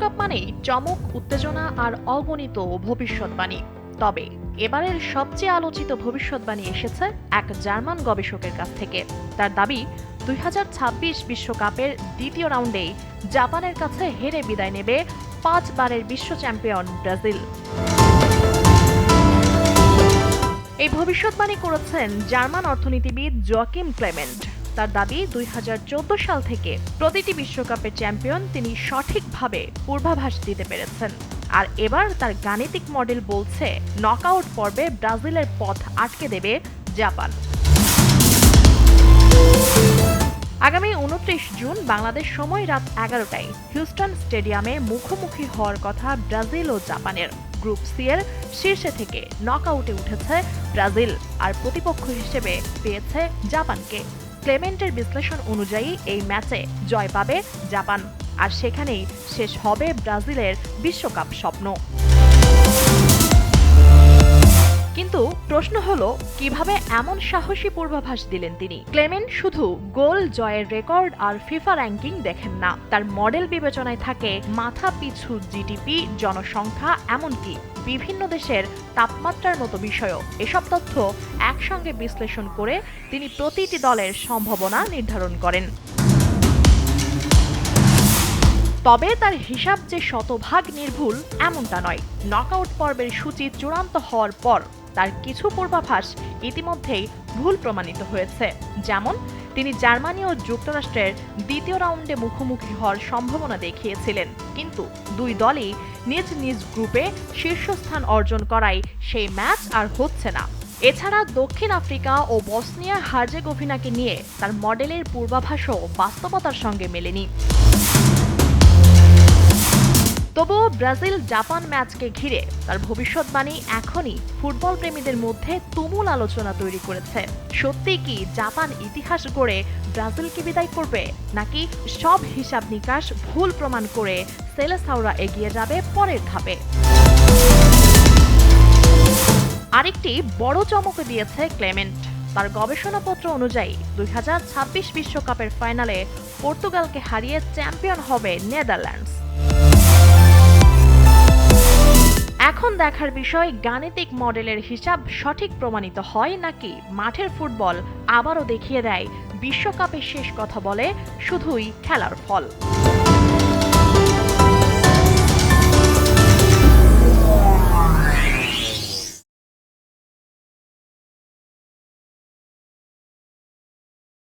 বিশ্বকাপ মানেই চমক, উত্তেজনা আর অগণিত ভবিষ্যৎবাণী। তবে এবারের সবচেয়ে আলোচিত ভবিষ্যৎবাণী এসেছে এক জার্মান গবেষকের কাছ থেকে। তার দাবি, ২০২৬ বিশ্বকাপের দ্বিতীয় রাউন্ডেই জাপানের কাছে হেরে বিদায় নেবে ৫ বারের বিশ্ব চ্যাম্পিয়ন ব্রাজিল। এই ভবিষ্যৎবাণী করেছেন জার্মান অর্থনীতিবিদ জোয়াকিম ক্লেমেন্ট। তার দাবি, ২০১৪ সাল থেকে প্রতিটি বিশ্বকাপের চ্যাম্পিয়ন তিনি সঠিকভাবে পূর্বাভাস দিতে পেরেছেন। আর এবার তার গাণিতিক মডেল বলছে নকআউট পর্বে ব্রাজিলের পথ আটকে দেবে জাপান। আগামী ২৯ জুন বাংলাদেশ সময় রাত ১১টায় হিউস্টন স্টেডিয়ামে মুখোমুখি হওয়ার কথা ব্রাজিল ও জাপানের। গ্রুপ সি এর শীর্ষে থেকে নকআউটে উঠেছে ব্রাজিল আর প্রতিপক্ষ হিসেবে পেয়েছে জাপানকে। ক্লেমেন্টের বিশ্লেষণ অনুযায়ী এই ম্যাচে জয় পাবে জাপান, আর সেখানেই শেষ হবে ব্রাজিলের বিশ্বকাপ স্বপ্ন। কিন্তু প্রশ্ন হলো, কিভাবে এমন সাহসী পূর্বাভাস দিলেন তিনি? ক্লেমেন্ট শুধু গোল, জয়ের রেকর্ড আর ফিফা র্যাঙ্কিং দেখেন না, তার মডেল বিবেচনায় থাকে মাথা পিছু জিডিপি, জনসংখ্যা, এমনকি বিভিন্ন দেশের তাপমাত্রার মতো বিষয়ও। এসব তথ্য একসঙ্গে বিশ্লেষণ করে তিনি প্রতিটি দলের সম্ভাবনা নির্ধারণ করেন। তবে তার হিসাব যে শতভাগ নির্ভুল এমনটা নয়। নকআউট পর্বের সূচি চূড়ান্ত হওয়ার পর তার কিছু পূর্বাভাস ইতিমধ্যেই ভুল প্রমাণিত হয়েছে। যেমন, তিনি জার্মানি ও যুক্তরাষ্ট্রের দ্বিতীয় রাউন্ডে মুখোমুখি হওয়ার সম্ভাবনা দেখিয়েছিলেন, কিন্তু দুই দলই নিজ নিজ গ্রুপে শীর্ষস্থান অর্জন করায় সেই ম্যাচ আর হচ্ছে না। এছাড়া দক্ষিণ আফ্রিকা ও বসনিয়া হার্জেগোভিনাকে নিয়ে তার মডেলের পূর্বাভাসও বাস্তবতার সঙ্গে মেলেনি। তবুও ব্রাজিল জাপান ম্যাচকে ঘিরে তার ভবিষ্যৎবাণী এখনই ফুটবল প্রেমীদের মধ্যে তুমুল আলোচনা তৈরি করেছে। সত্যি কি জাপান ইতিহাস গড়ে ব্রাজিলকে বিদায় করবে, নাকি সব হিসাব নিকাশ ভুল প্রমাণ করে সেলেসাওরা এগিয়ে যাবে পরের ধাপে? আরেকটি বড় চমক দিয়েছে ক্লেমেন্ট। তার গবেষণাপত্র অনুযায়ী ২০২৬ বিশ্বকাপের ফাইনালে পর্তুগালকে হারিয়ে চ্যাম্পিয়ন হবে নেদারল্যান্ডস। এখন দেখার বিষয়, গাণিতিক মডেলের হিসাব সঠিক প্রমাণিত হয় নাকি মাঠের ফুটবল আবারও দেখিয়ে দেয় বিশ্বকাপে শেষ কথা বলে শুধুই খেলার ফল।